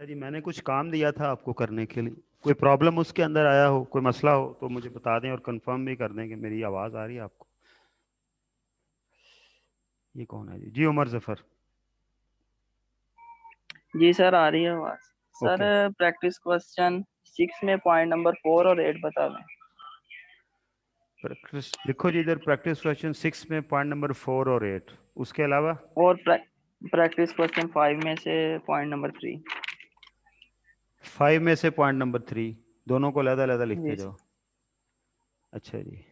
जी मैंने कुछ काम दिया था आपको करने के लिए, कोई प्रॉब्लम उसके अंदर आया हो, कोई मसला हो तो मुझे बता दें और कंफर्म भी कर दें कि मेरी आवाज़ आ रही है आपको। ये कौन है जी? जी उमर जफर। जी सर, आ रही है आवाज। सर, ओके, प्रैक्टिस क्वेश्चन 6 में पॉइंट नंबर 4 और 8 बता दें। प्रैक्टिस लिखो जी इधर, प्रैक्टिस क्वेश्चन 6 में पॉइंट नंबर 4 और 8, उसके अलावा और प्रैक्टिस क्वेश्चन 5 में से पॉइंट नंबर 3। 5 में से पॉइंट नंबर 3, दोनों को अलग अलग लिखते जी जाओ। सर। अच्छा जी।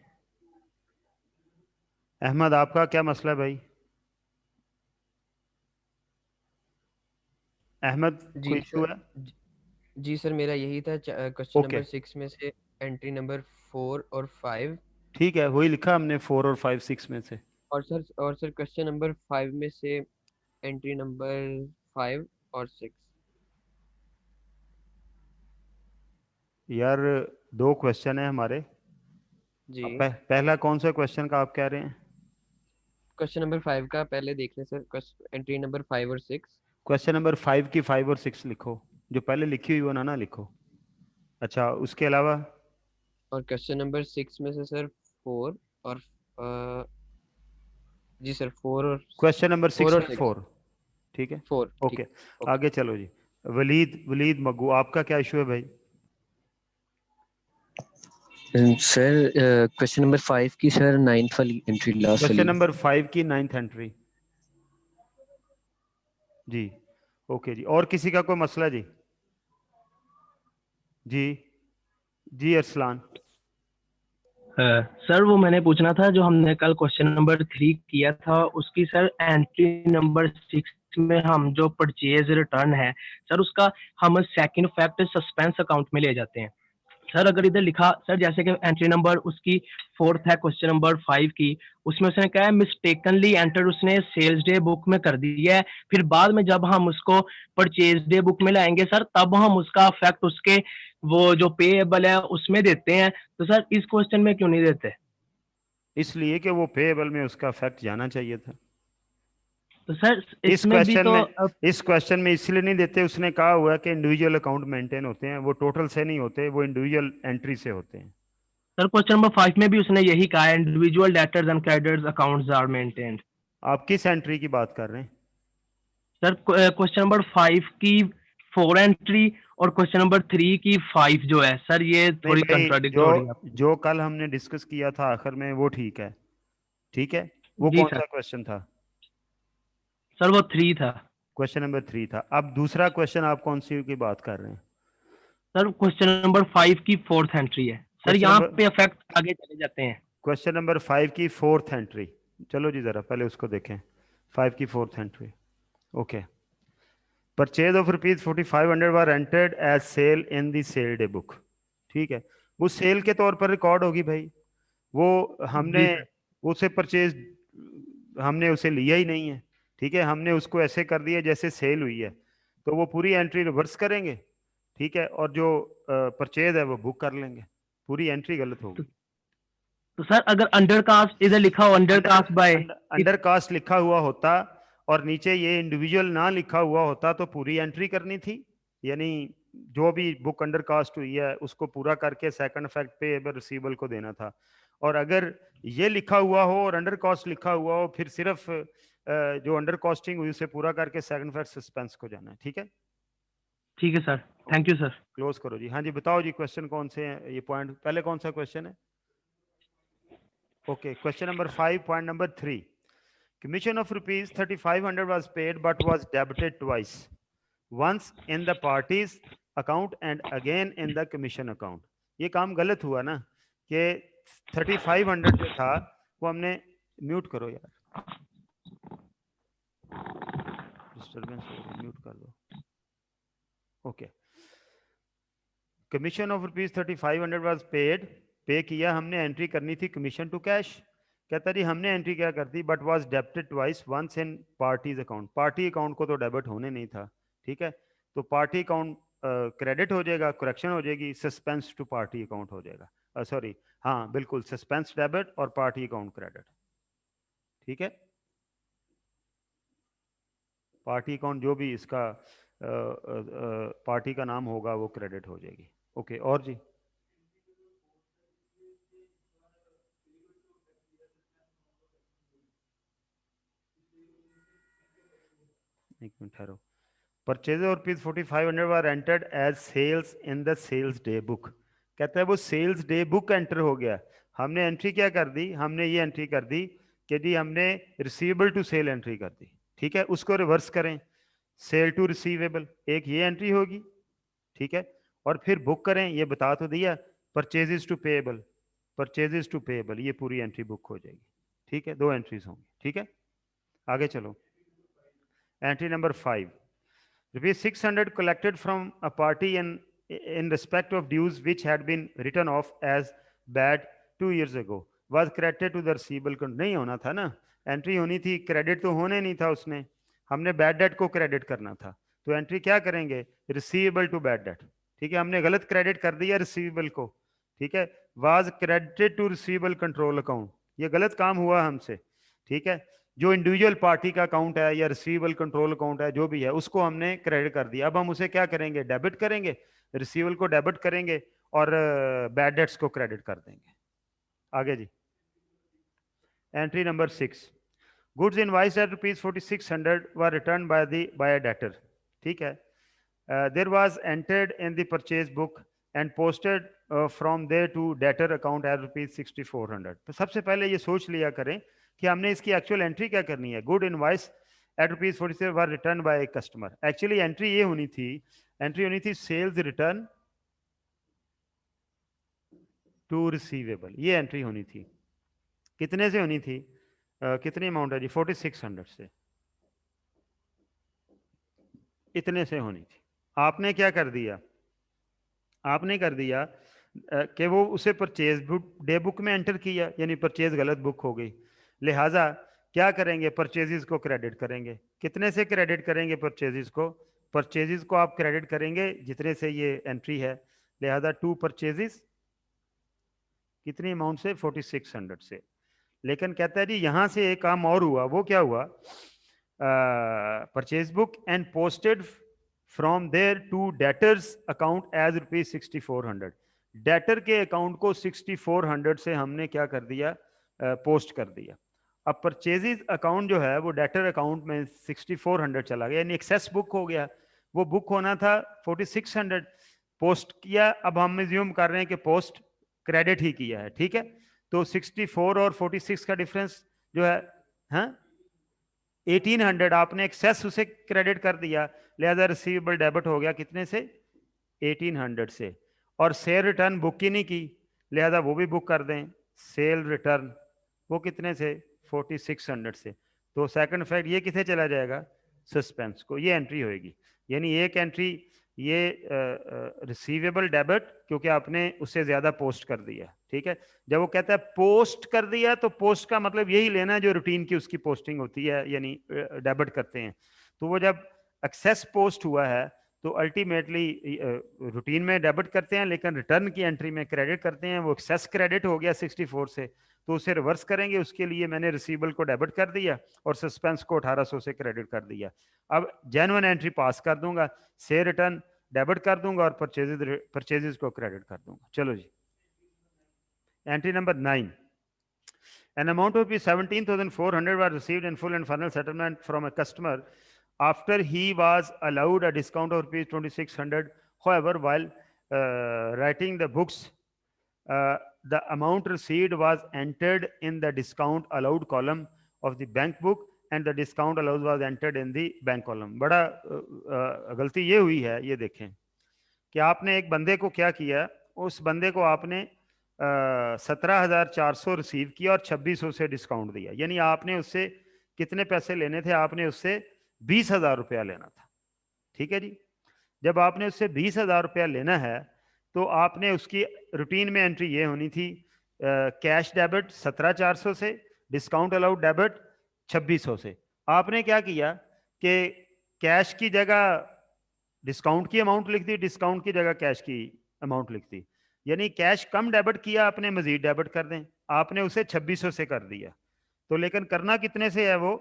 अहमद आपका क्या मसला है भाई? अहमद जी कोई इशू सर। है? जी जी सर, मेरा यही था क्वेश्चन ओके, नंबर 6 में से एंट्री नंबर 4 और 5। ठीक है, वही लिखा हमने 4 और 5 6 में से। और सर क्वेश्चन नंबर 5 में से एंट्री नंबर 5 और 6। यार दो क्वेश्चन है हमारे। जी, अब पहला कौन सा क्वेश्चन का आप कह रहे हैं? क्वेश्चन नंबर 5 का पहले देख लें सर, एंट्री नंबर 5 और 6। क्वेश्चन नंबर 5 की 5 और 6 लिखो, जो पहले लिखी हुई वो ना ना लिखो। अच्छा, उसके अलावा और क्वेश्चन नंबर 6 में से सर 4 और जी सर 4 और क्वेश्चन नंबर 4 6 और में 6। 4, ठीक है। 4 ठीक। ओके, ओके आगे चलो जी। वलीद वलीद मग्गू, आपका क्या इशू है भाई? सर क्वेश्चन नंबर 5 की सर 9th वाली एंट्री, लास्ट क्वेश्चन वाली। नंबर 5 की 9th एंट्री। जी ओके जी, और किसी का कोई मसला जी? जी जी अरसलान। सर वो मैंने पूछना था, जो हमने कल क्वेश्चन नंबर 3 किया था उसकी सर एंट्री नंबर 6 में हम जो परचेज रिटर्न है सर उसका हम सेकंड फैक्ट सस्पेंस अकाउंट में ले जाते हैं। सर अगर इधर लिखा सर जैसे कि एंट्री नंबर उसकी 4th है क्वेश्चन नंबर 5 की, उसमें उसने कहा है मिस्टेकनली एंटर उसने सेल्स डे बुक में कर दिया है, फिर बाद में जब हम उसको परचेज डे बुक में लाएंगे सर तब हम उसका फैक्ट उसके वो जो पेएबल है उसमें देते हैं। तो सर इस क्वेश्चन में क्यों नहीं देते? इसलिए कि वो पेएबल में उसका फैक्ट जाना चाहिए था। तो सर इस इसमें भी क्वेश्चन तो में अब इस क्वेश्चन में इसलिए नहीं देते, उसने कहा हुआ है कि इंडिविजुअल अकाउंट मेंटेन होते हैं, वो टोटल से नहीं होते, वो इंडिविजुअल एंट्री से होते हैं। सर क्वेश्चन नंबर 5 में भी उसने यही कहा है individual debtors and creditors accounts are maintained. आप किस एंट्री की बात कर रहे हैं? सर क्वेश्चन नंबर 5 की 4 एंट्री और क्वेश्चन नंबर 3 की 5 जो है सर ये नहीं थोड़ी भाई, कंट्राडिक्ट जो हो रही है आपकी। जो कल हमने डिस्कस किया था आखिर में वो ठीक है, ठीक है। वो जी कौन सर। सा क्वेश्चन था? सर वो 3 था। क्वेश्चन नंबर 3 था। अब दूसरा क्वेश्चन आप कौन सी की बात कर रहे हैं? सर क्वेश्चन नंबर 5 की 4th एंट्री है सर, क्वेश्चन यहाँ नंबर पे इफेक्ट आगे चले जाते हैं। क्वेश्चन नंबर 5 की 4th एंट्री। चलो जी जरा पहले उसको देखें। 5 की 4th entry. Okay, purchase of ₹4500 were entered as sale in the sale day book, ठीक है। वो सेल के तौर पर रिकॉर्ड होगी भाई, वो हमने जी सर। उसे परचेज, हमने उसे लिया ही नहीं है, ठीक है, हमने उसको ऐसे कर दिया जैसे सेल हुई है, तो वो पूरी एंट्री रिवर्स करेंगे, ठीक है, और जो परचेज है वो बुक कर लेंगे, पूरी एंट्री गलत तो, होगी। तो सर अगर अंडर कास्ट इधर लिखा हो under under cost by under cost लिखा हुआ होता और नीचे ये इंडिविजुअल ना लिखा हुआ होता तो पूरी एंट्री करनी थी, यानी जो भी बुक अंडर कास्ट हुई है उसको पूरा करके सेकंड फैक्ट पेएबल रिसीवेबल को देना था। और अगर ये लिखा हुआ हो और अंडर कॉस्ट लिखा हुआ हो, फिर सिर्फ जो अंडर कॉस्टिंग हुई उसे पूरा करके सेकंड फैक्ट सस्पेंस को जाना है, ठीक है। ठीक है sir. Thank you sir. Close करो जी। हाँ जी बताओ जी, क्वेश्चन कौन से हैं? ये पॉइंट पहले कौन सा क्वेश्चन है? Okay, question number 5 point number 3। Commission of rupees 3500 was paid but was debited twice. Once in the parties account and again in the commission account. ये काम गलत हुआ ना कि 3500 जो था वो हमने, म्यूट करो यार, डिस्टरबेंस हो रही है, म्यूट कर दो। Okay, commission of ₹3500 was paid, पे किया हमने, एंट्री करनी थी कमीशन टू कैश। कहता जी हमने एंट्री क्या कर दी, but was debited twice, once in party's account, party account को तो डेबिट होने नहीं था, ठीक है, तो पार्टी अकाउंट क्रेडिट हो जाएगा, करेक्शन हो जाएगी, सस्पेंस टू पार्टी अकाउंट हो जाएगा, सॉरी हाँ बिल्कुल, सस्पेंस डेबिट और पार्टी अकाउंट क्रेडिट, ठीक है। पार्टी अकाउंट जो भी इसका पार्टी का नाम होगा वो क्रेडिट हो जाएगी। ओके, और जी एक मिनट ठहरो। परचेज और rupees 4500 were entered as sales in the sales day book. कहता है वो सेल्स डे बुक एंटर हो गया। हमने एंट्री क्या कर दी, हमने ये एंट्री कर दी कि जी हमने रिसीवेबल टू सेल एंट्री कर दी। ठीक है, उसको रिवर्स करें, सेल टू रिसीवेबल, एक ये एंट्री होगी। ठीक है, और फिर बुक करें, ये बता तो दिया, purchases to payable, purchases to payable, ये पूरी एंट्री बुक हो जाएगी। ठीक है, 2 एंट्रीज होंगी। ठीक है, आगे चलो। Entry number 5, rupees 600 collected from a party in respect of dues which had been written off as bad 2 years ago was credited to the receivable account। नहीं होना था ना, एंट्री होनी थी, क्रेडिट तो होने नहीं था उसने, हमने बैड डेट को क्रेडिट करना था। तो एंट्री क्या करेंगे, रिसीवेबल टू बैड डेट। ठीक है, हमने गलत क्रेडिट कर दिया रिसीवेबल को। ठीक है, was credited to receivable control account, ये गलत काम हुआ हमसे। ठीक है, जो इंडिविजुअल पार्टी का अकाउंट है या रिसीवेबल कंट्रोल अकाउंट है जो भी है उसको हमने क्रेडिट कर दिया। अब हम उसे क्या करेंगे, डेबिट करेंगे, रिसीवेबल को डेबिट करेंगे और बैड डेट्स को क्रेडिट कर देंगे। आगे जी, entry number 6, goods invoiced at rupees 4600 were return by a debtor. ठीक है, there was entered in the purchase book and posted from there to debtor account at rupees 6400। तो सबसे पहले ये सोच लिया करें कि हमने इसकी एक्चुअल एंट्री क्या करनी है। Good invoice at rupees 47 were return by customer. Actually entry ये होनी थी, एंट्री होनी थी सेल्स रिटर्न टू रिसीवेबल, ये एंट्री होनी थी। कितने से होनी थी, कितनी अमाउंट है जी, 4600 से, इतने से होनी थी। आपने क्या कर दिया, आपने कर दिया कि वो उसे परचेज डे बुक में एंटर किया, यानी परचेज गलत बुक हो गई। लिहाजा क्या करेंगे, परचेजेस को क्रेडिट करेंगे। कितने से क्रेडिट करेंगे परचेजेस को, परचेजेस को आप क्रेडिट करेंगे जितने से ये एंट्री है। लिहाजा टू परचेजेस कितनी अमाउंट से, 4600 से। लेकिन कहता है जी यहाँ से एक काम और हुआ, वो क्या हुआ, purchase book and posted from there to debtors account as rupees 6400। Debtor के अकाउंट को 6400 से हमने क्या कर दिया, पोस्ट कर दिया। अब परचेजेस अकाउंट जो है वो डेटर अकाउंट में 6400 चला गया, यानी एक्सेस बुक हो गया। वो बुक होना था 4600, पोस्ट किया। अब हम एज्यूम कर रहे हैं कि पोस्ट क्रेडिट ही किया है। ठीक है, तो 64 और 46 का डिफरेंस जो है, हाँ 1800, आपने एक्सेस उसे क्रेडिट कर दिया। लिहाजा रिसीवेबल डेबिट हो गया कितने से, 1800 से। और सेल रिटर्न बुक ही नहीं की, लिहाजा वो भी बुक कर दें। सेल रिटर्न वो कितने से, 4600 से। तो सेकंड फैक्ट ये किसे चला जाएगा, सस्पेंस को, ये एंट्री होएगी। यानी एक एंट्री ये रिसीवेबल डेबिट, क्योंकि आपने उससे ज्यादा पोस्ट कर दिया। ठीक है, जब वो कहता है पोस्ट कर दिया, तो पोस्ट का मतलब यही लेना है जो रूटीन की उसकी पोस्टिंग होती है, यानी डेबिट करते हैं। तो वो जब एक्सेस पोस्ट हुआ है तो अल्टीमेटली रूटीन में डेबिट करते हैं, लेकिन रिटर्न की एंट्री में क्रेडिट करते हैं। वो एक्सेस क्रेडिट हो गया 64 से, तो उसे रिवर्स करेंगे। उसके लिए मैंने रिसीवेबल को डेबिट कर दिया और सस्पेंस को 1800 से क्रेडिट कर दिया। अब जेन्युइन एंट्री पास कर दूंगा, से रिटर्न डेबिट कर दूंगा और परचेजेस को क्रेडिट कर दूंगा। चलो जी, entry number 9, an amount of 17,400 was received in full and final settlement from a customer after he was allowed a discount of rupees 2600. However, while writing the books, the amount received was entered in the discount allowed column of the bank book and the discount allowed was entered in the bank column. बड़ा गलती ये हुई है, ये देखें कि आपने एक बंदे को क्या किया, उस बंदे को आपने 17,400 रिसीव किया और 2600 से डिस्काउंट दिया। यानी आपने उससे कितने पैसे लेने थे, आपने उससे 20,000 रुपया लेना था। ठीक है जी, जब आपने उससे 20,000 रुपया लेना है तो आपने उसकी रूटीन में एंट्री ये होनी थी, कैश डेबिट 17,400 से, डिस्काउंट अलाउड डेबिट 2600 से। आपने क्या किया कि कैश की जगह डिस्काउंट की अमाउंट लिख दी, डिस्काउंट की जगह कैश की अमाउंट लिख दी। यानी कैश कम डेबिट किया आपने, मजीद डेबिट कर दें, आपने उसे 2600 से कर दिया। तो लेकिन करना कितने से है, वो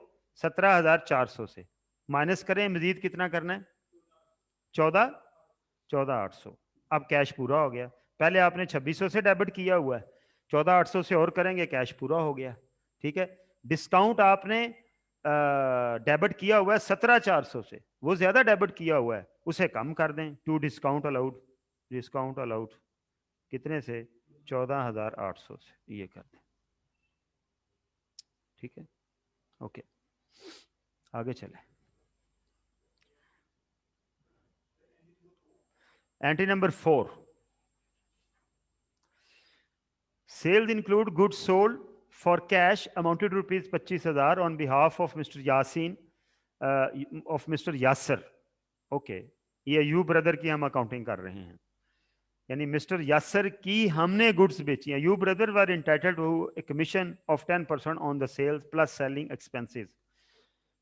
17,400 से। माइनस करें, मजीद कितना करना है, 14,800। अब कैश पूरा हो गया। पहले आपने 2600 से डेबिट किया हुआ है, 14,800 से और करेंगे, कैश पूरा हो गया। ठीक है। डिस्काउंट आपने डेबिट किया हुआ है 17,400 से, वो ज्यादा डेबिट किया हुआ है, उसे कम कर दें। To discount allowed, discount allowed कितने से? 14,800 से, ये कर दें। ठीक है, ओके, आगे चले। Entry number 4, sales include goods sold for cash amounted to rupees 25,000 on behalf of mister Yasin of mister Yasir. Okay, ये यू ब्रदर की हम अकाउंटिंग कर रहे हैं, यानी मिस्टर यासर की हमने गुड्स बेची हैं। You brother were entitled to a commission of 10% on the sales plus selling expenses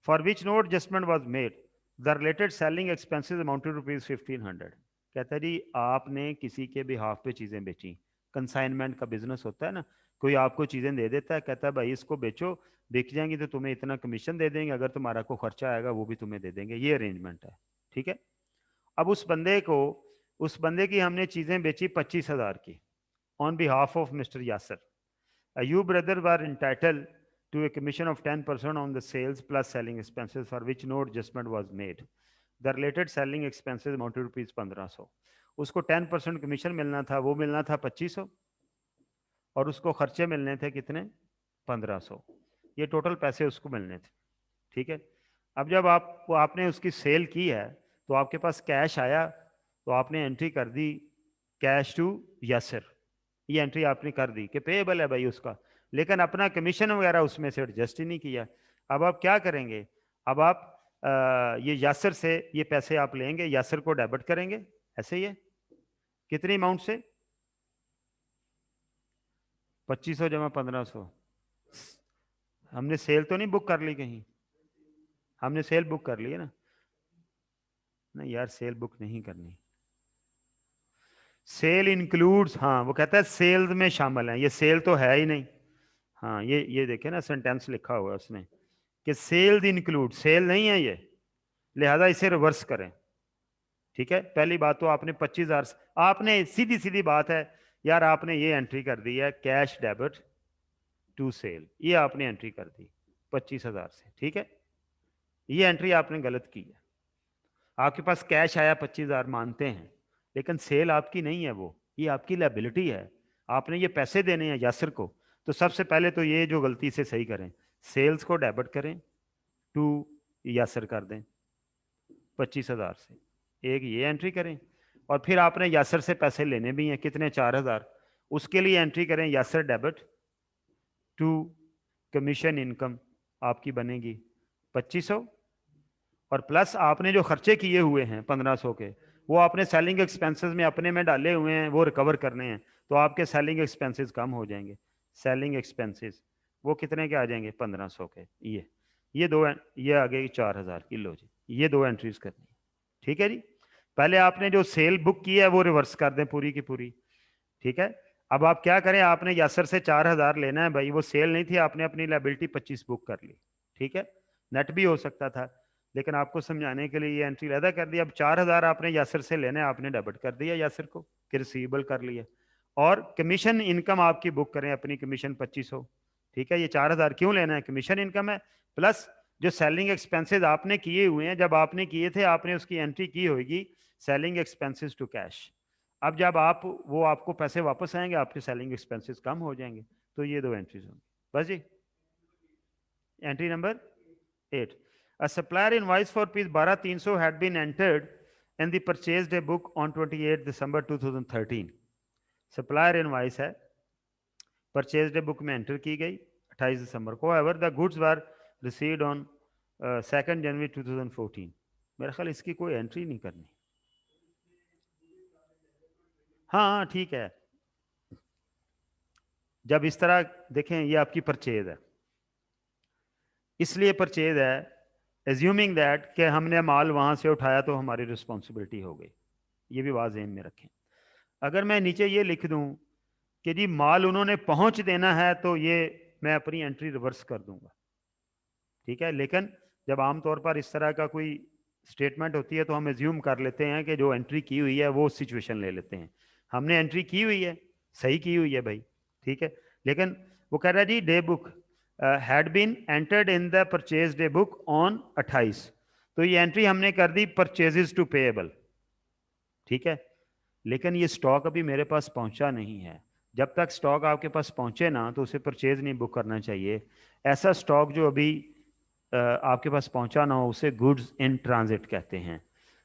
for which no adjustment was made. The related selling expenses amounted rupees 1,500। कहता है जी आपने किसी के बिहाफ पे चीजें बेची, कंसाइनमेंट का बिजनेस होता है ना, कोई आपको चीजें दे देता है, कहता है भाई इसको बेचो, बिक जाएंगी तो तुम्हें इतना कमीशन दे देंगे, अगर तुम्हारा को खर्चा आएगा वो भी तुम्हें दे देंगे, ये अरेंजमेंट है। ठीक है। अब उस बंदे की हमने चीजें बेची 25,000 की on behalf of mister Yasir. You brother were entitled to a commission of 10% on the sales plus selling expenses for which no adjustment was made. The related selling expenses amounted to rupees 1,500. उसको 10% commission मिलना था, वो मिलना था 2,500, और उसको खर्चे मिलने थे कितने? 1,500। ये टोटल पैसे उसको मिलने थे। ठीक है। अब जब आपने उसकी सेल की है तो आपके पास कैश आया, तो आपने एंट्री कर दी कैश टू यासर, ये एंट्री आपने कर दी कि पेएबल है भाई उसका, लेकिन अपना कमीशन वगैरह उसमें से एडजस्ट ही नहीं किया। अब आप क्या करेंगे? अब आप ये यासर से ये पैसे आप लेंगे, यासर को डेबिट करेंगे, ऐसे ही है। कितनी अमाउंट से? 2,500 जमा 1,500। हमने सेल तो नहीं बुक कर ली कहीं? हमने सेल बुक कर ली है ना? नहीं यार, सेल बुक नहीं करनी। सेल इंक्लूड्स, हाँ वो कहता है सेल्स में शामिल है, ये सेल तो है ही नहीं। हाँ ये देखे ना, सेंटेंस लिखा हुआ है उसमें कि सेल्स इंक्लूड, सेल नहीं है ये, लिहाजा इसे रिवर्स करें। ठीक है। पहली बात तो आपने 25,000, आपने सीधी सीधी बात है यार, आपने ये एंट्री कर दी है कैश डेबिट टू सेल, ये आपने एंट्री कर दी 25,000 से। ठीक है, ये एंट्री आपने गलत की है। आपके पास कैश आया 25,000 मानते हैं, लेकिन सेल आपकी नहीं है, वो ये आपकी लायबिलिटी है, आपने ये पैसे देने हैं यासर को। तो सबसे पहले तो ये जो गलती से सही करें, सेल्स को डेबिट करें, टू यासर कर दें 25,000 से, एक ये एंट्री करें, और फिर आपने यासर से पैसे लेने भी हैं, कितने? 4,000। उसके लिए एंट्री करें Yasir debit to commission income, आपकी बनेगी 2,500, और प्लस आपने जो खर्चे किए हुए हैं 1,500 के, वो आपने सेलिंग एक्सपेंसेस में अपने में डाले हुए हैं, वो रिकवर करने हैं, तो आपके सेलिंग एक्सपेंसेस कम हो जाएंगे। सेलिंग एक्सपेंसेस वो कितने के आ जाएंगे? 1,500 के। ये दो, ये आ गई 4,000 की। लो जी, ये दो एंट्रीज करनी है। ठीक है जी। पहले आपने जो सेल बुक की है वो रिवर्स कर दें पूरी की पूरी। ठीक है। अब आप क्या करें, आपने यासर से 4,000 लेना है भाई, वो सेल नहीं थी, आपने अपनी लायबिलिटी 25 बुक कर ली। ठीक है, नेट भी हो सकता था, लेकिन आपको समझाने के लिए ये एंट्री अलग कर दी। अब 4,000 आपने यासर से लेना है, आपने डेबिट कर दिया यासर को कि रिसीवेबल कर लिया, और कमीशन इनकम आपकी बुक करें, अपनी कमीशन 2,500। ठीक है, ये 4,000 क्यों लेना है? कमीशन इनकम है, प्लस जो सेलिंग एक्सपेंसेस आपने किए हुए हैं, जब आपने किए थे आपने उसकी एंट्री की होगी सेलिंग एक्सपेंसेस टू कैश। अब जब आपको पैसे वापस आएंगे, आपके सेलिंग एक्सपेंसेस कम हो जाएंगे। तो ये दो एंट्रीज होंगी बस जी। Entry number 8, a supplier invoice for rupees 12,300 had been entered in the purchase day book on 28 December 2013। Supplier invoice है, परचेज डे बुक में एंटर की गई 28 दिसंबर को। However, the goods were received on 2 जनवरी 2014। मेरा ख्याल इसकी कोई एंट्री नहीं करनी। हाँ ठीक है, जब इस तरह देखें, ये आपकी परचेज है, इसलिए परचेज है, एज्यूमिंग दैट कि हमने माल वहां से उठाया तो हमारी रिस्पॉन्सिबिलिटी हो गई, ये भी बात ज़हन में रखें। अगर मैं नीचे ये लिख दूं कि जी माल उन्होंने पहुंच देना है, तो ये मैं अपनी एंट्री रिवर्स कर दूंगा। ठीक है, लेकिन जब आमतौर पर इस तरह का कोई स्टेटमेंट होती है तो हम एज्यूम कर लेते हैं कि जो एंट्री की हुई है वो सिचुएशन ले लेते हैं। हमने एंट्री की हुई है, सही की हुई है भाई, ठीक है। लेकिन वो कह रहा है जी day book had been entered in the purchase day book on 28, तो ये एंट्री हमने कर दी परचेजेस टू पेएबल, ठीक है। लेकिन ये स्टॉक अभी मेरे पास पहुंचा नहीं है। जब तक स्टॉक आपके पास पहुंचे ना तो उसे परचेज नहीं बुक करना चाहिए। ऐसा स्टॉक जो अभी आपके पास पहुंचा ना हो उसे गुड्स इन ट्रांजिट कहते हैं।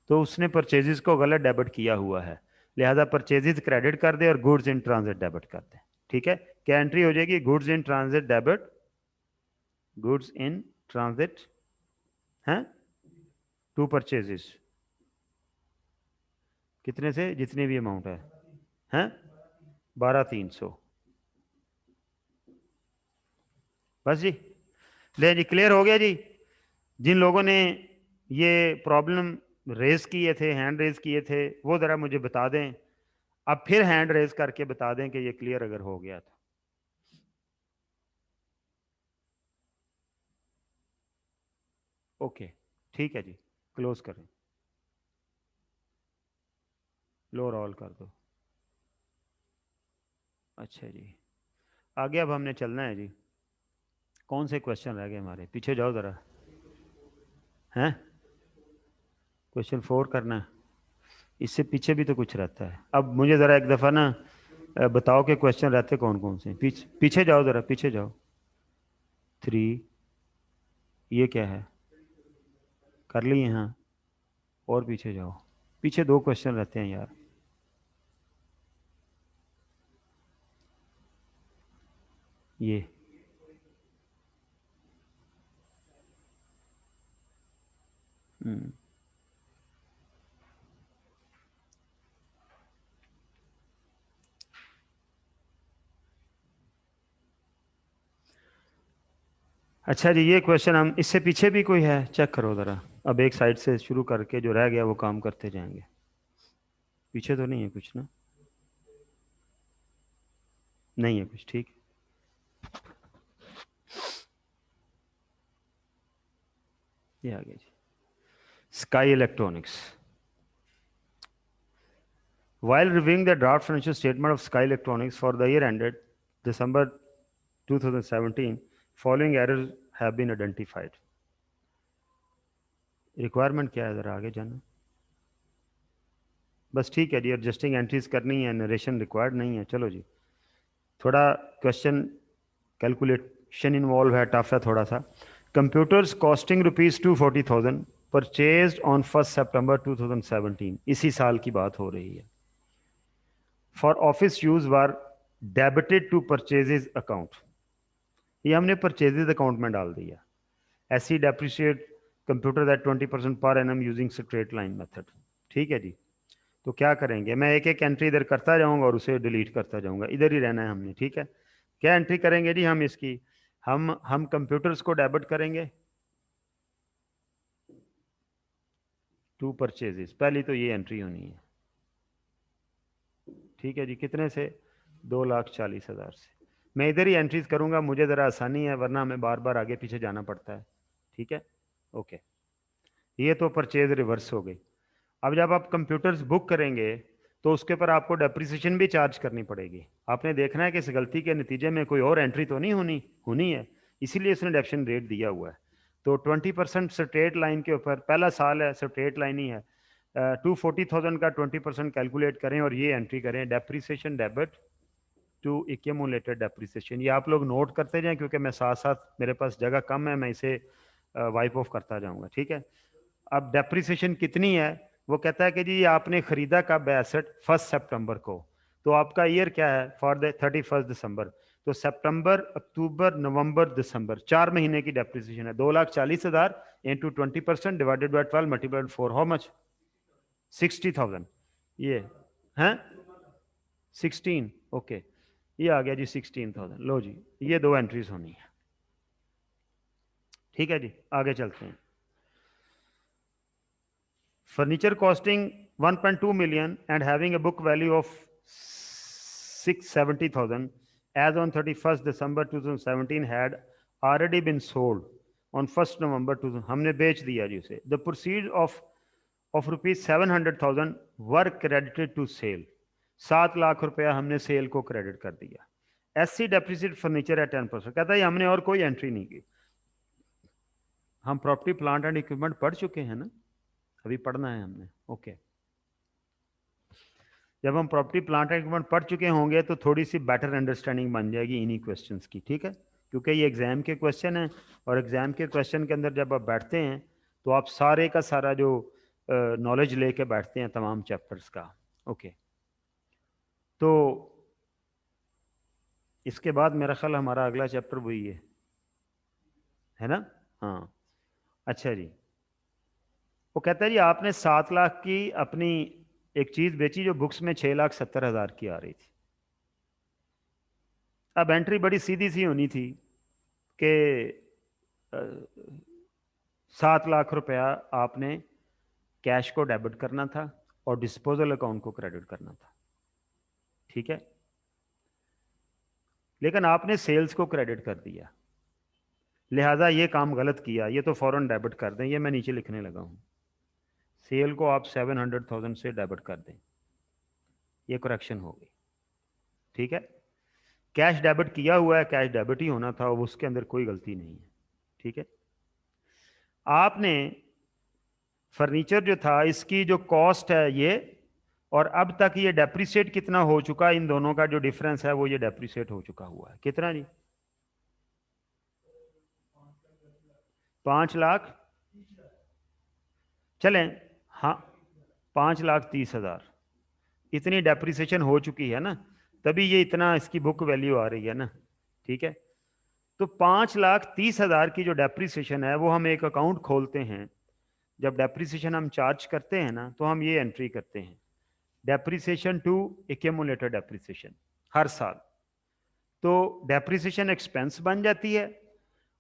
तो उसने परचेजेस को गलत डेबिट किया हुआ है, लिहाजा परचेजेस क्रेडिट कर दे और गुड्स इन ट्रांजिट डेबिट कर दे, ठीक है। क्या एंट्री हो जाएगी? Goods in transit debit, goods in transit हैं टू परचेजेस, कितने से? जितनी भी अमाउंट है, हैं 12,300। बस जी, ले जी, क्लियर हो गया जी। जिन लोगों ने ये प्रॉब्लम रेज किए थे, हैंड रेज किए थे, वो ज़रा मुझे बता दें। अब फिर हैंड रेज करके बता दें कि ये क्लियर अगर हो गया तो। ओके, ठीक है जी, क्लोज करें, लोअर ऑल कर दो। अच्छा जी, आगे अब हमने चलना है जी। कौन से क्वेश्चन रह गए हमारे? पीछे जाओ ज़रा। हैं क्वेश्चन 4 करना है, इससे पीछे भी तो कुछ रहता है। अब मुझे ज़रा एक दफ़ा ना बताओ कि क्वेश्चन रहते कौन कौन से। पीछे जाओ ज़रा, पीछे जाओ। 3, ये क्या है? कर लिए? हाँ, और पीछे जाओ। पीछे 2 क्वेश्चन रहते हैं यार। ये अच्छा जी, ये क्वेश्चन हम, इससे पीछे भी कोई है? चेक करो ज़रा। अब एक साइड से शुरू करके जो रह गया वो काम करते जाएंगे। पीछे तो नहीं है कुछ ना? नहीं है कुछ, ठीक। ये आ गया जी, sky electronics. While reviewing the draft financial statement of Sky Electronics for the year ended December 2017, following errors have been identified. Requirement क्या है? ज़रा आगे जाना। बस ठीक है जी, एडजस्टिंग एंट्रीज करनी है, नरेशन रिक्वायर्ड नहीं है। चलो जी, थोड़ा क्वेश्चन कैलकुलेशन इन्वॉल्व है, टफ है थोड़ा सा। कंप्यूटर्स कॉस्टिंग ₹240,000 परचेज्ड ऑन 1 सितंबर 2017, इसी साल की बात हो रही है। For office use were debited to purchases account, ये हमने परचेजेज अकाउंट में डाल दिया। ऐसी depreciate computer that 20% per annum using straight line method, ठीक है जी। तो क्या करेंगे? मैं एक एक एंट्री इधर करता जाऊंगा और उसे डिलीट करता जाऊंगा, इधर ही रहना है हमने, ठीक है। क्या एंट्री करेंगे जी हम इसकी? हम कंप्यूटर्स को डेबिट करेंगे टू परचेजेस, पहली तो ये एंट्री होनी है, ठीक है जी। कितने से? 2,40,000 से। मैं इधर ही एंट्रीज करूंगा, मुझे ज़रा आसानी है, वरना हमें बार बार आगे पीछे जाना पड़ता है, ठीक है। ओके, ये तो परचेज रिवर्स हो गई। अब जब आप कंप्यूटर्स बुक करेंगे तो उसके ऊपर आपको डेप्रिसिएशन भी चार्ज करनी पड़ेगी। आपने देखना है कि इस गलती के नतीजे में कोई और एंट्री तो नहीं होनी है, इसीलिए इसने डेप्शन रेट दिया हुआ है। तो 20% स्ट्रेट लाइन के ऊपर, पहला साल है, स्ट्रेट लाइन ही है। 240,000 का 20% कैलकुलेट करें और ये एंट्री करें, depreciation debit to accumulated depreciation. ये आप लोग नोट करते जाएं, क्योंकि मैं साथ साथ, मेरे पास जगह कम है, मैं इसे वाइप ऑफ करता जाऊंगा, ठीक है। अब डेप्रिसिएशन कितनी है? वो कहता है कि जी आपने खरीदा कब एसेट? 1 सितंबर को, तो आपका ईयर क्या है? फॉर द 31 दिसंबर। तो सितंबर, अक्टूबर, नवंबर, दिसंबर, 4 महीने की डेप्रिसिएशन है। 2,40,000 into 20% divided by 12 multiplied 4, how much? 60,000। ये हैं 16, ओके, ये आ गया जी 16,000। लो जी, ये 2 एंट्रीज होनी है, ठीक है जी। आगे चलते हैं। Furniture costing 1.2 million and having a book value of 670,000 as on 31st December 2017 had already been sold on 1 नवंबर 2000 हमने बेच दिया जी उसे। The proceed of ₹700,000 were credited to sale, 7 lakh रुपया हमने सेल को क्रेडिट कर दिया। SC depreciate furniture at 10%। कहता है हमने और कोई एंट्री नहीं की। हम प्रॉपर्टी प्लांट एंड इक्विपमेंट पढ़ चुके हैं ना, अभी पढ़ना है हमने। ओके, जब हम प्रॉपर्टी प्लांट एंड इक्विपमेंट पढ़ चुके होंगे तो थोड़ी सी बेटर अंडरस्टैंडिंग बन जाएगी इन्हीं क्वेश्चंस की, ठीक है, क्योंकि ये एग्जाम के क्वेश्चन हैं और एग्जाम के क्वेश्चन के अंदर जब आप बैठते हैं तो आप सारे का सारा जो नॉलेज लेके बैठते हैं तमाम चैप्टर्स का। ओके, तो इसके बाद मेरा ख्याल हमारा अगला चैप्टर वही है ना। हाँ, अच्छा जी। वो कहता है जी आपने 7 लाख की अपनी एक चीज बेची जो बुक्स में 6,70,000 की आ रही थी। अब एंट्री बड़ी सीधी सी होनी थी कि 7 लाख रुपया आपने कैश को डेबिट करना था और डिस्पोजल अकाउंट को क्रेडिट करना था, ठीक है, लेकिन आपने सेल्स को क्रेडिट कर दिया, लिहाजा ये काम गलत किया, ये तो फौरन डेबिट कर दें। ये मैं नीचे लिखने लगा हूं, सेल को आप 700,000 से डेबिट कर दें, ये करेक्शन हो गई, ठीक है। कैश डेबिट किया हुआ है, कैश डेबिट ही होना था, उसके अंदर कोई गलती नहीं है, ठीक है। आपने फर्नीचर जो था इसकी जो कॉस्ट है ये, और अब तक ये डेप्रिसिएट कितना हो चुका, इन दोनों का जो डिफरेंस है वो ये डेप्रिसिएट हो चुका हुआ है। कितना जी? 5 लाख, चलें, हाँ 5,30,000 इतनी डेप्रिसिएशन हो चुकी है ना, तभी ये इतना इसकी बुक वैल्यू आ रही है ना, ठीक है। तो 5,30,000 की जो डेप्रिसिएशन है वो हम एक अकाउंट खोलते हैं, जब डेप्रिसिएशन हम चार्ज करते हैं ना तो हम ये एंट्री करते हैं, डेप्रिसिएशन टू एक्यूमुलेटेड डेप्रिसिएशन हर साल। तो डेप्रिसिएशन एक्सपेंस बन जाती है,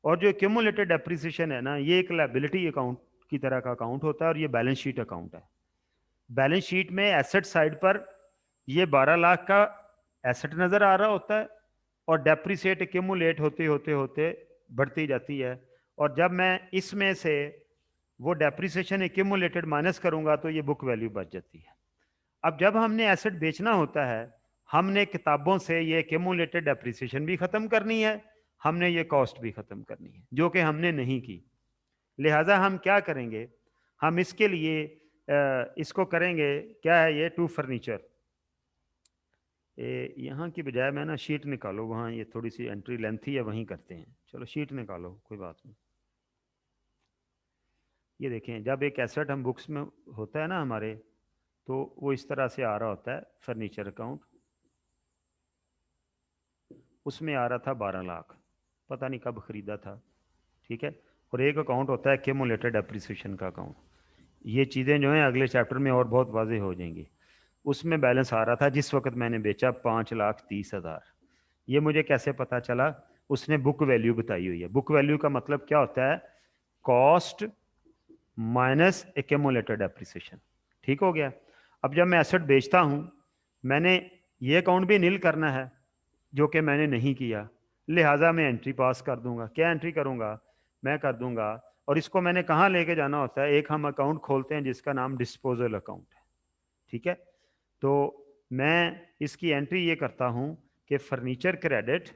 और जो एक्यूमुलेटेड डेप्रिसिएशन है ना ये एक लायबिलिटी अकाउंट की तरह का अकाउंट होता है, और ये बैलेंस शीट अकाउंट है। बैलेंस शीट में एसेट साइड पर ये 12 लाख का एसेट नजर आ रहा होता है, और डेप्रिसिएट एक्यूमुलेट होते होते होते बढ़ती जाती है, और जब मैं इसमें से वो डेप्रिसिएशन एक्यूमुलेटेड माइनस करूंगा तो ये बुक वैल्यू बच जाती है। अब जब हमने एसेट बेचना होता है, हमने किताबों से ये एक्यूमुलेटेड डेप्रिसिएशन भी खत्म करनी है, हमने ये कॉस्ट भी खत्म करनी है, जो कि हमने नहीं की। लिहाजा हम क्या करेंगे, हम इसके लिए इसको करेंगे, क्या है ये, टू फर्नीचर। यहाँ की बजाय मैं ना शीट निकालो, वहाँ ये थोड़ी सी एंट्री लेंथी है, वहीं करते हैं। चलो शीट निकालो, कोई बात नहीं। ये देखें, जब एक एसेट हम बुक्स में होता है ना हमारे, तो वो इस तरह से आ रहा होता है फर्नीचर अकाउंट, उसमें आ रहा था 12 लाख, पता नहीं कब खरीदा था, ठीक है। और एक अकाउंट होता है एक्यूमुलेटेड डेप्रिसिएशन का अकाउंट। ये चीज़ें जो हैं अगले चैप्टर में और बहुत वाज़ेह हो जाएंगी। उसमें बैलेंस आ रहा था जिस वक्त मैंने बेचा 5,30,000। ये मुझे कैसे पता चला, उसने बुक वैल्यू बताई हुई है। बुक वैल्यू का मतलब क्या होता है, कॉस्ट माइनस एक्यूमुलेटेड डेप्रिसिएशन, ठीक हो गया। अब जब मैं एसेट बेचता हूं, मैंने ये अकाउंट भी नील करना है जो कि मैंने नहीं किया, लिहाजा मैं एंट्री पास कर दूंगा। क्या एंट्री करूंगा, मैं कर दूंगा, और इसको मैंने कहाँ लेके जाना होता है, एक हम अकाउंट खोलते हैं जिसका नाम डिस्पोजल अकाउंट है, ठीक है। तो मैं इसकी एंट्री ये करता हूं कि फर्नीचर क्रेडिट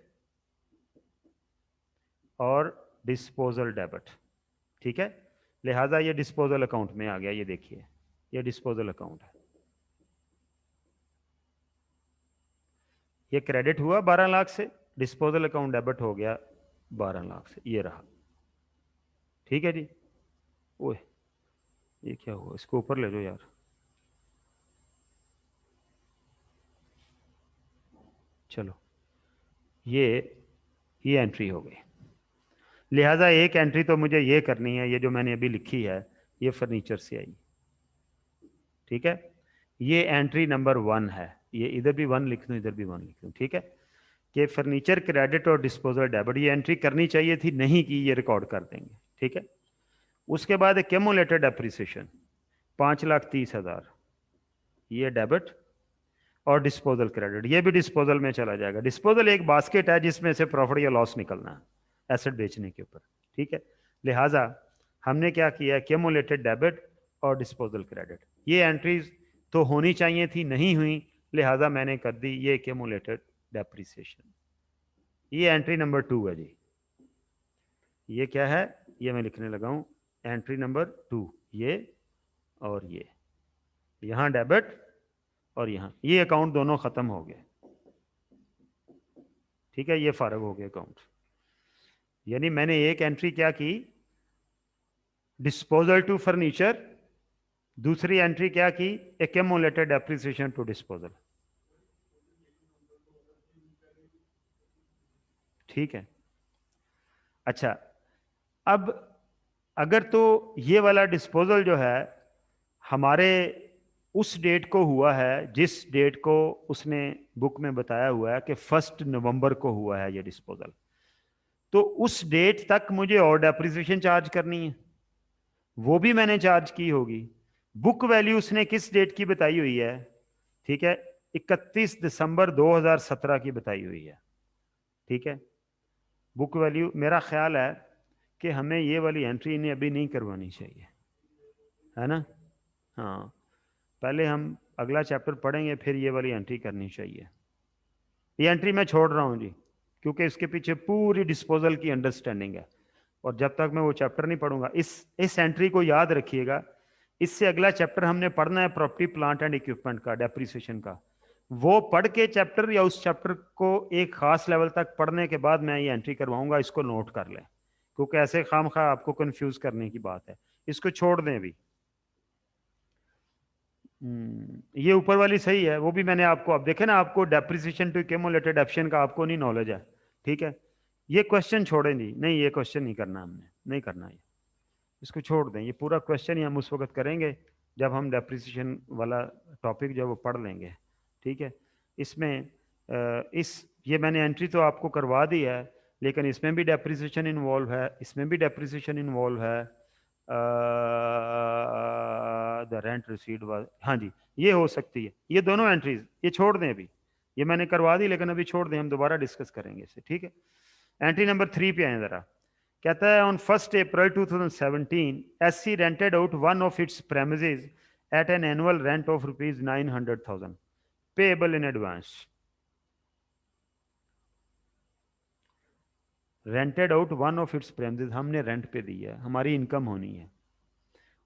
और डिस्पोजल डेबिट, ठीक है। लिहाजा ये डिस्पोजल अकाउंट में आ गया, ये देखिए ये डिस्पोजल अकाउंट है, ये क्रेडिट हुआ 12 लाख से, डिस्पोजल अकाउंट डेबिट हो गया 12 लाख से, ये रहा, ठीक है जी। ओए ये क्या हुआ, इसको ऊपर ले लो यार। चलो ये एंट्री हो गई। लिहाजा एक एंट्री तो मुझे ये करनी है, ये जो मैंने अभी लिखी है ये फर्नीचर से आई, ठीक है। ये एंट्री नंबर 1 है, ये इधर भी 1 लिख दूं, इधर भी 1 लिख दूं, ठीक है, कि फर्नीचर क्रेडिट और डिस्पोजल डेबिट ये एंट्री करनी चाहिए थी, नहीं की, ये रिकॉर्ड कर देंगे, ठीक है। उसके बाद एक्यूमुलेटेड डेप्रिसिएशन 5,30,000 ये डेबिट, और डिस्पोजल क्रेडिट ये भी डिस्पोजल में चला जाएगा। डिस्पोजल एक बास्केट है जिसमें से प्रॉफिट या लॉस निकलना है एसेट बेचने के ऊपर, ठीक है। लिहाजा हमने क्या किया, एक्यूमुलेटेड डेबिट और डिस्पोजल क्रेडिट। ये एंट्रीज तो होनी चाहिए थी, नहीं हुई, लिहाजा मैंने कर दी ये एक्यूमुलेटेड डेप्रिसिएशन। ये एंट्री नंबर 2 है जी। ये क्या है, ये मैं लिखने लगा हूं, एंट्री नंबर 2, ये और ये, यहां डेबिट और यहां, ये अकाउंट दोनों खत्म हो गए। ठीक है, ये फारग हो गए अकाउंट। यानी मैंने एक एंट्री क्या की, डिस्पोजल टू फर्नीचर, दूसरी एंट्री क्या की, एक्यूमुलेटेड डेप्रिसिएशन टू डिस्पोजल। ठीक है, अच्छा, अब अगर तो ये वाला डिस्पोजल जो है हमारे उस डेट को हुआ है जिस डेट को उसने बुक में बताया हुआ है कि 1 नवंबर को हुआ है ये डिस्पोजल, तो उस डेट तक मुझे और डेप्रिसिएशन चार्ज करनी है, वो भी मैंने चार्ज की होगी। बुक वैल्यू उसने किस डेट की बताई हुई है, ठीक है, 31 दिसंबर 2017 की बताई हुई है। ठीक है, बुक वैल्यू, मेरा ख्याल है कि हमें ये वाली एंट्री इन्हें अभी नहीं करवानी चाहिए, है ना। हाँ, पहले हम अगला चैप्टर पढ़ेंगे, फिर ये वाली एंट्री करनी चाहिए। ये एंट्री मैं छोड़ रहा हूँ जी, क्योंकि इसके पीछे पूरी डिस्पोजल की अंडरस्टैंडिंग है, और जब तक मैं वो चैप्टर नहीं पढ़ूंगा, इस एंट्री को याद रखिएगा। इससे अगला चैप्टर हमने पढ़ना है प्रॉपर्टी प्लांट एंड इक्विपमेंट का, डेप्रिसिएशन का। वो पढ़ के चैप्टर या उस चैप्टर को एक खास लेवल तक पढ़ने के बाद मैं ये एंट्री करवाऊंगा, इसको नोट कर लें, क्योंकि ऐसे खामखा आपको कंफ्यूज करने की बात है। इसको छोड़ दें अभी। ये ऊपर वाली सही है, वो भी मैंने आपको, अब देखे ना, आपको डेप्रिसिएशन टू एक्यूमुलेटेड ऑप्शन का आपको नहीं नॉलेज है। ठीक है, ये क्वेश्चन छोड़ें जी, नहीं ये क्वेश्चन नहीं करना, हमने नहीं करना, ये इसको छोड़ दें। ये पूरा क्वेश्चन ही हम उस वक्त करेंगे जब हम डेप्रिसिएशन वाला टॉपिक जब वो पढ़ लेंगे। ठीक है, इसमें ये मैंने एंट्री तो आपको करवा दी है, लेकिन इसमें भी डेप्रिसिएशन इन्वॉल्व है, इसमें भी डेप्रिसिएशन इन्वॉल्व है। द रेंट रिसीव्ड वाज, हाँ जी, ये हो सकती है, ये दोनों एंट्रीज ये छोड़ दें अभी, ये मैंने करवा दी लेकिन अभी छोड़ दें, हम दोबारा डिस्कस करेंगे इसे। ठीक है, एंट्री नंबर 3 पे आए जरा। कहता है on 1 April 2017 SC rented out one of its premises at an annual rent of ₹900,000 payable in advance. Rented out one of its premises, हमने रेंट पे दी है, हमारी इनकम होनी है।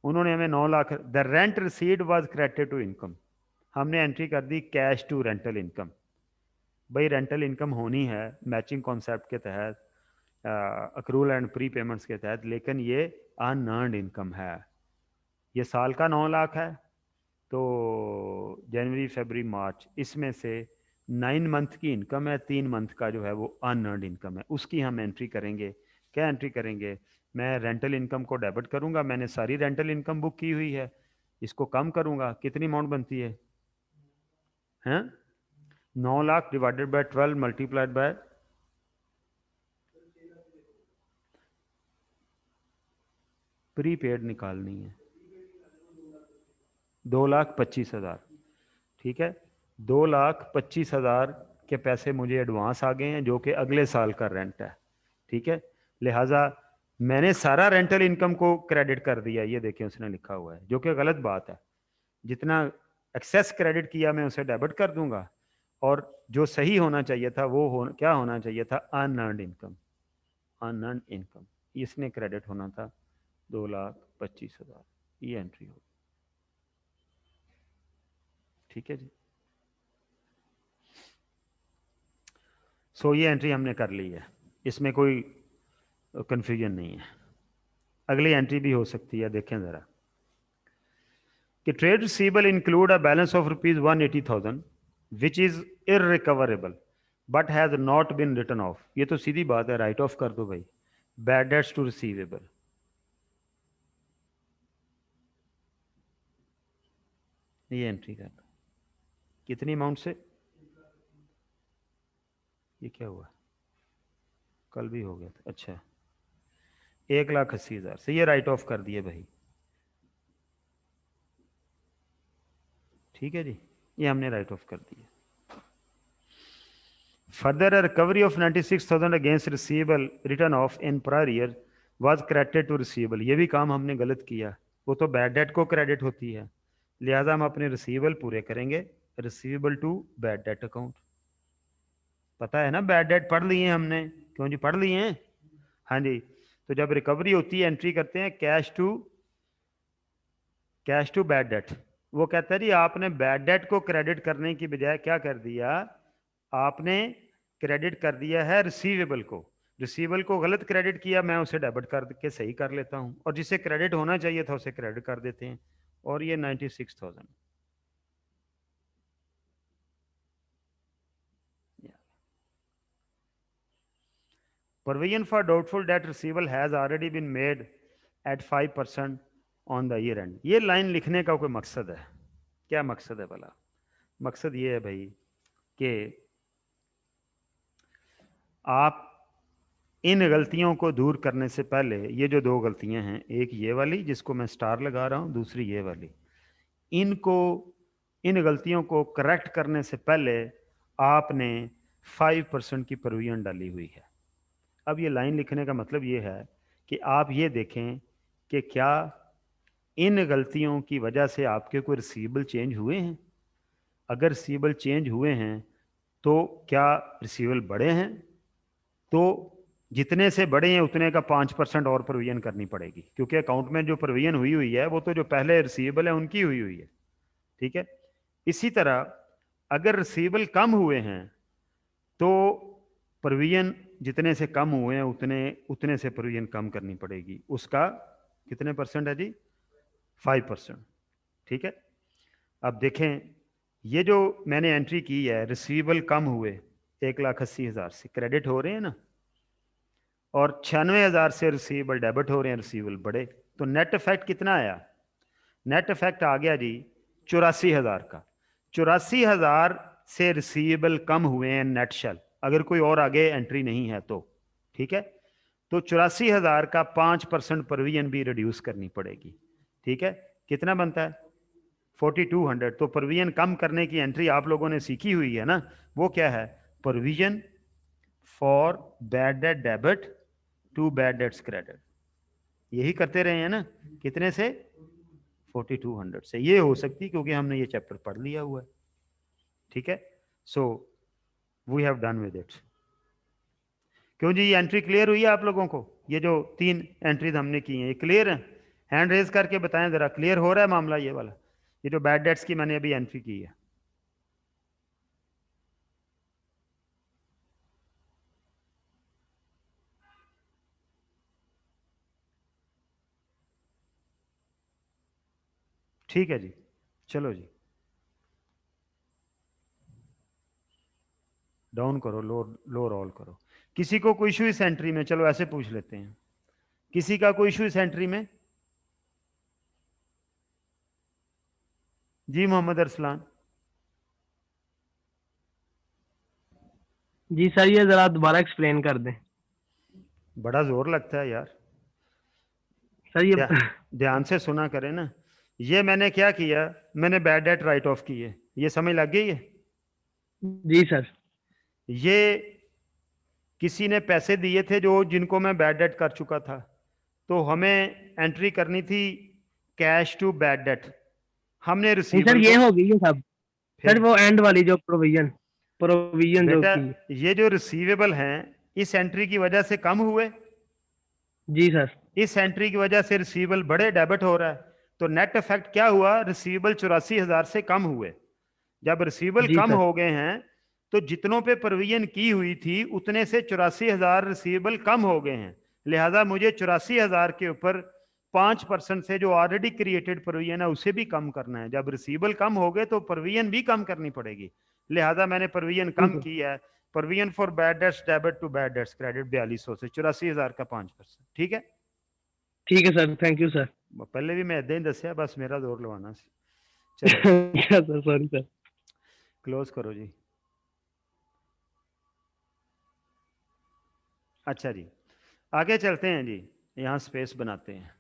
उन्होंने हमें 9 lakh, the rent received was credited to income, हमने एंट्री कर दी कैश टू रेंटल इनकम। भाई रेंटल इनकम होनी है मैचिंग कॉन्सेप्ट के तहत, अक्रूल एंड प्री पेमेंट्स के तहत, लेकिन ये अनअर्न्ड इनकम है। ये साल का 9 लाख है, तो जनवरी फरवरी मार्च, इसमें से 9 मंथ की इनकम है, 3 मंथ का जो है वो अनअर्न्ड इनकम है, उसकी हम एंट्री करेंगे। क्या एंट्री करेंगे, मैं रेंटल इनकम को डेबिट करूंगा, मैंने सारी रेंटल इनकम बुक की हुई है, इसको कम करूंगा, कितनी अमाउंट बनती है, हैं 9 lakh divided by 12 multiplied by, prepaid निकालनी है, 2,25,000। ठीक है, 2,25,000 के पैसे मुझे एडवांस आ गए हैं, जो कि अगले साल का रेंट है। ठीक है, लिहाजा मैंने सारा रेंटल इनकम को क्रेडिट कर दिया, ये देखें उसने लिखा हुआ है, जो कि गलत बात है। जितना एक्सेस क्रेडिट किया मैं उसे डेबिट कर दूंगा, और जो सही होना चाहिए था वो क्या होना चाहिए था, अनअर्न्ड इनकम, अनअर्न्ड इनकम, इसने क्रेडिट होना था 2,25,000, ये एंट्री होगी। ठीक है जी, सो ये एंट्री हमने कर ली है, इसमें कोई कंफ्यूजन नहीं है। अगली एंट्री भी हो सकती है, देखें जरा, कि trade receivable include a balance of ₹180,000 which is irrecoverable but has not been written off. ये तो सीधी बात है, राइट ऑफ कर दो भाई, बैड डेट्स टू रिसीवेबल। ये एंट्री कर, कितनी अमाउंट से, ये क्या हुआ, कल भी हो गया था, अच्छा 1,80,000 से ये राइट ऑफ कर दिए भाई। ठीक है जी, ये हमने राइट ऑफ कर दिया। Further recovery of 96,000 against receivable return off in prior year was credited to receivable, ये भी काम हमने गलत किया, वो तो बैड डेट को क्रेडिट होती है, लिहाजा हम अपने रिसीवेबल पूरे करेंगे, receivable to bad debt account. पता है ना, बैड डेट पढ़ लिए हैं हमने, क्यों जी पढ़ लिए हैं? हाँ जी। तो जब रिकवरी होती है एंट्री करते हैं कैश टू बैड डेट। वो कहता है जी आपने बैड डेट को क्रेडिट करने की बजाय क्या कर दिया, आपने क्रेडिट कर दिया है रिसीवेबल को। रिसीवेबल को गलत क्रेडिट किया, मैं उसे डेबिट करके सही कर लेता हूं, और जिसे क्रेडिट होना चाहिए था उसे क्रेडिट कर देते हैं, और ये 96,000। Provision for doubtful debt receivable has already been made at 5% on the year end। ये लाइन लिखने का कोई मकसद है? क्या मकसद है भला? मकसद ये है भाई कि आप इन गलतियों को दूर करने से पहले, ये जो दो गलतियां हैं, एक ये वाली जिसको मैं स्टार लगा रहा हूं, दूसरी ये वाली, इन गलतियों को करेक्ट करने से पहले आपने 5% की प्रोविजन डाली हुई है। अब ये लाइन लिखने का मतलब ये है कि आप ये देखें कि क्या इन गलतियों की वजह से आपके कोई रिसीवेबल चेंज हुए हैं। अगर रिसीवेबल चेंज हुए हैं तो क्या रिसीवेबल बढ़े हैं, तो जितने से बढ़े हैं उतने का 5% और प्रोविजन करनी पड़ेगी, क्योंकि अकाउंट में जो प्रोविजन हुई है वो तो जो पहले रिसीवेबल है उनकी हुई है। ठीक है। इसी तरह अगर रिसीवेबल कम हुए हैं तो प्रोविजन जितने से कम हुए हैं उतने से प्रोविजन कम करनी पड़ेगी। उसका कितने परसेंट है जी? 5%। ठीक है। अब देखें, ये जो मैंने एंट्री की है, रिसीवेबल कम हुए 1,80,000 से क्रेडिट हो रहे हैं ना, और 96,000 से रिसीवेबल डेबिट हो रहे हैं, रिसीवेबल बढ़े, तो नेट इफेक्ट कितना आया? नेट इफेक्ट आ गया जी 84,000 का। 84,000 से रिसीवेबल कम हुए हैं नेट शेल, अगर कोई और आगे एंट्री नहीं है तो। ठीक है। तो 84,000 का 5% प्रोविजन भी रिड्यूस करनी पड़ेगी। ठीक है। कितना बनता है? 4,200। तो प्रोविजन कम करने की एंट्री आप लोगों ने सीखी हुई है ना, वो क्या है? Provision for bad debt debit to bad debts credit. यही करते रहे हैं ना। कितने से? 4,200 से। ये हो सकती क्योंकि हमने ये चैप्टर पढ़ लिया हुआ है। ठीक है। So we have done with it. क्यों जी, ये एंट्री क्लियर हुई है आप लोगों को? ये जो 3 एंट्रीज हमने की हैं ये क्लियर है? हैंड रेज करके बताएं जरा, क्लियर हो रहा है मामला ये वाला, ये जो बैड डेट्स की मैंने अभी एंट्री की है? ठीक है जी, चलो जी डाउन करो, लो रोल करो। किसी को कोई इशू इस एंट्री में? चलो ऐसे पूछ लेते हैं, किसी का कोई इशू इस एंट्री में? जी मोहम्मद अरसलान। जी सर, ये जरा दोबारा एक्सप्लेन कर दें। बड़ा जोर लगता है यार, सर ये ध्यान से सुना करें ना। ये मैंने क्या किया, मैंने बैड डेट राइट ऑफ की है, ये समझ लग गई है? जी सर। ये किसी ने पैसे दिए थे जो जिनको मैं बैड डेट कर चुका था, तो हमें एंट्री करनी थी कैश टू बैड डेट। हमने नहीं सर, रिसीवेबल ये हो गई है सब। फिर सर वो एंड वाली जो प्रोविजन जो बेटा, की। ये जो रिसीवेबल हैं इस एंट्री की वजह से कम हुए, जी सर। इस एंट्री की वजह से रिसीवेबल बड़े, डेबिट हो रहा है, तो नेट इफेक्ट क्या हुआ? रिसीवेबल 84,000 से कम हुए। जब रिसीवेबल जी कम सर। हो गए हैं तो जितनों पे प्रोविजन की हुई थी उतने से 84,000 रिसीवेबल कम हो गए हैं, लिहाजा मुझे 84,000 के ऊपर 5% से जो ऑलरेडी क्रिएटेड प्रोविजन है उसे भी कम करना है। जब रिसीवेबल कम हो गए तो प्रोविजन भी कम करनी पड़ेगी, लिहाजा मैंने प्रोविजन कम की है। Provision for bad debts debit to bad debts credit 4200 से 84,000 का 5%। ठीक है। ठीक है सर, थैंक यू सर। पहले भी मैं इदा ही दसिया, बस मेरा जोर लवाना सी। चलो सर सॉरी सर। क्लोज करो जी। अच्छा जी, आगे चलते हैं जी, यहाँ स्पेस बनाते हैं।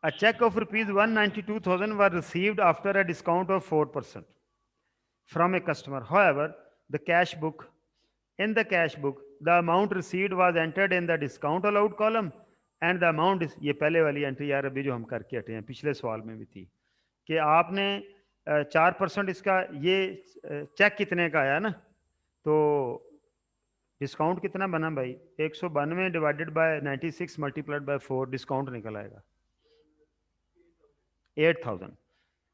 A check of rupees 192,000 was received after a discount of 4% from a customer. However, the cash book in the cash book the amount received was entered in the discount allowed column and the amount is, ये पहले वाली entry यार अभी जो हम करके हटे हैं पिछले सवाल में भी थी कि आपने 4% इसका ये चेक कितने का आया ना, तो डिस्काउंट कितना बना भाई 192 divided by 96 multiplied by 4 discount निकल आएगा 8000।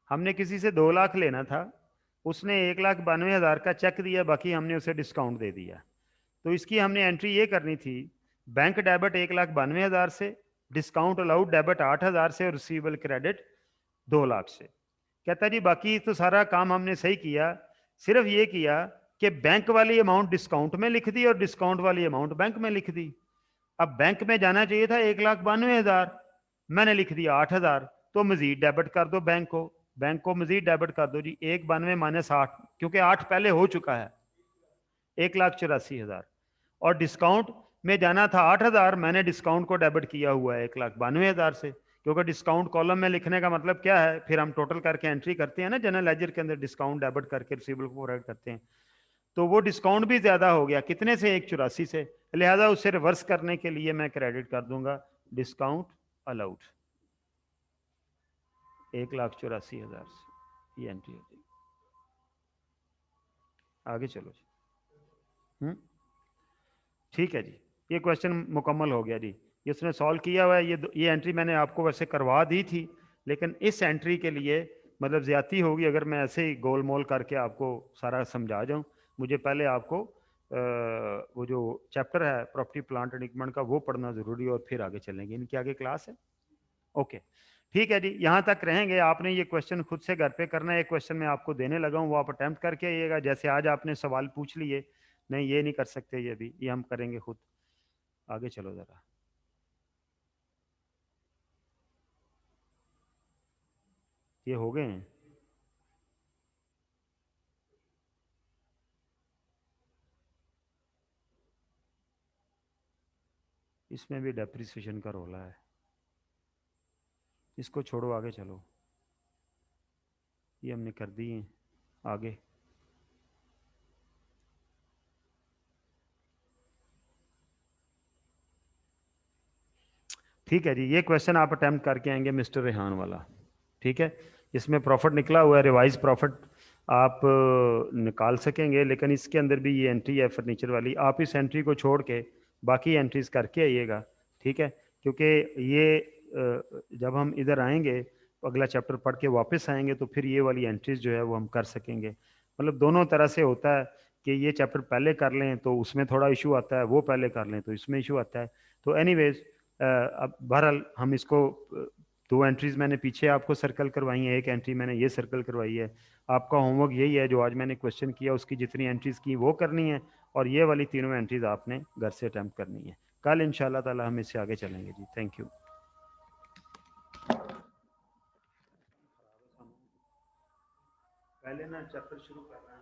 हमने किसी से 2 लाख लेना था, उसने 1,92,000 का चेक दिया, बाकी हमने उसे डिस्काउंट दे दिया। तो इसकी हमने एंट्री ये करनी थी, बैंक डेबिट 1,92,000 से, डिस्काउंट अलाउड डेबिट 8,000 से और रिसीवेबल क्रेडिट 2 लाख से। कहता जी बाकी तो सारा काम हमने सही किया, सिर्फ ये किया कि बैंक वाली अमाउंट डिस्काउंट में लिख दी और डिस्काउंट वाली अमाउंट बैंक में लिख दी। अब बैंक में जाना चाहिए था 1,92,000, मैंने लिख दिया 8,000, तो मजीद डेबिट कर दो बैंक को मजीद डेबिट कर दो जी 192 माइनस 8, क्योंकि 8 पहले हो चुका है 1,84,000, और डिस्काउंट में जाना था 8,000, मैंने डिस्काउंट को डेबिट किया हुआ है 1,92,000 से, क्योंकि डिस्काउंट कॉलम में लिखने का मतलब क्या है, फिर हम टोटल करके एंट्री करते हैं ना जनरल लेजर के अंदर, डिस्काउंट डेबिट करके रिसीवेबल को फॉरवर्ड करते हैं। तो वो डिस्काउंट भी ज्यादा हो गया, कितने से 1,84 से, लिहाजा उसे रिवर्स करने के लिए मैं क्रेडिट कर दूंगा डिस्काउंट अलाउड 1,84,000 से, ये एंट्री हो जाएगी। आगे चलो जी। ठीक है जी, ये क्वेश्चन मुकम्मल हो गया जी, ये उसने सॉल्व किया हुआ है। ये एंट्री मैंने आपको वैसे करवा दी थी, लेकिन इस एंट्री के लिए मतलब ज्यादती होगी अगर मैं ऐसे ही गोल मोल करके आपको सारा समझा जाऊं। मुझे पहले आपको वो जो चैप्टर है प्रॉपर्टी प्लांट एंड इक्विपमेंट का वो पढ़ना जरूरी है, और फिर आगे चलेंगे। इनकी आगे क्लास है। ओके ठीक है जी, यहाँ तक रहेंगे। आपने ये क्वेश्चन खुद से घर पे करना है। एक क्वेश्चन मैं आपको देने लगा हूँ, वो आप अटेम्प्ट करके आइएगा। जैसे आज आपने सवाल पूछ लिए, नहीं ये नहीं कर सकते, ये भी ये हम करेंगे खुद। आगे चलो जरा। ये हो गए हैं। इसमें भी डेप्रिसिएशन का रोला है, इसको छोड़ो, आगे चलो। ये हमने कर दिए, आगे। ठीक है जी, ये क्वेश्चन आप अटेम्प्ट करके आएंगे मिस्टर रेहान वाला। ठीक है, इसमें प्रॉफिट निकला हुआ है, रिवाइज प्रॉफिट आप निकाल सकेंगे, लेकिन इसके अंदर भी ये एंट्री है फर्नीचर वाली। आप इस एंट्री को छोड़ के बाकी एंट्रीज करके आइएगा, ठीक है, क्योंकि ये जब हम इधर आएंगे अगला चैप्टर पढ़ के वापस आएंगे तो फिर ये वाली एंट्रीज जो है वो हम कर सकेंगे। मतलब दोनों तरह से होता है कि ये चैप्टर पहले कर लें तो उसमें थोड़ा इशू आता है, वो पहले कर लें तो इसमें इशू आता है। तो एनीवेज अब बहरहाल हम इसको 2 एंट्रीज मैंने पीछे आपको सर्कल करवाई हैं, एक एंट्री मैंने ये सर्कल करवाई है। आपका होमवर्क यही है, जो आज मैंने क्वेश्चन किया उसकी जितनी एंट्रीज की वो करनी है, और ये वाली तीनों एंट्रीज आपने घर से अटेम्प्ट करनी है। कल इंशाल्लाह ताला हम इससे आगे चलेंगे जी। Thank you. पहले ना चैप्टर शुरू करना है।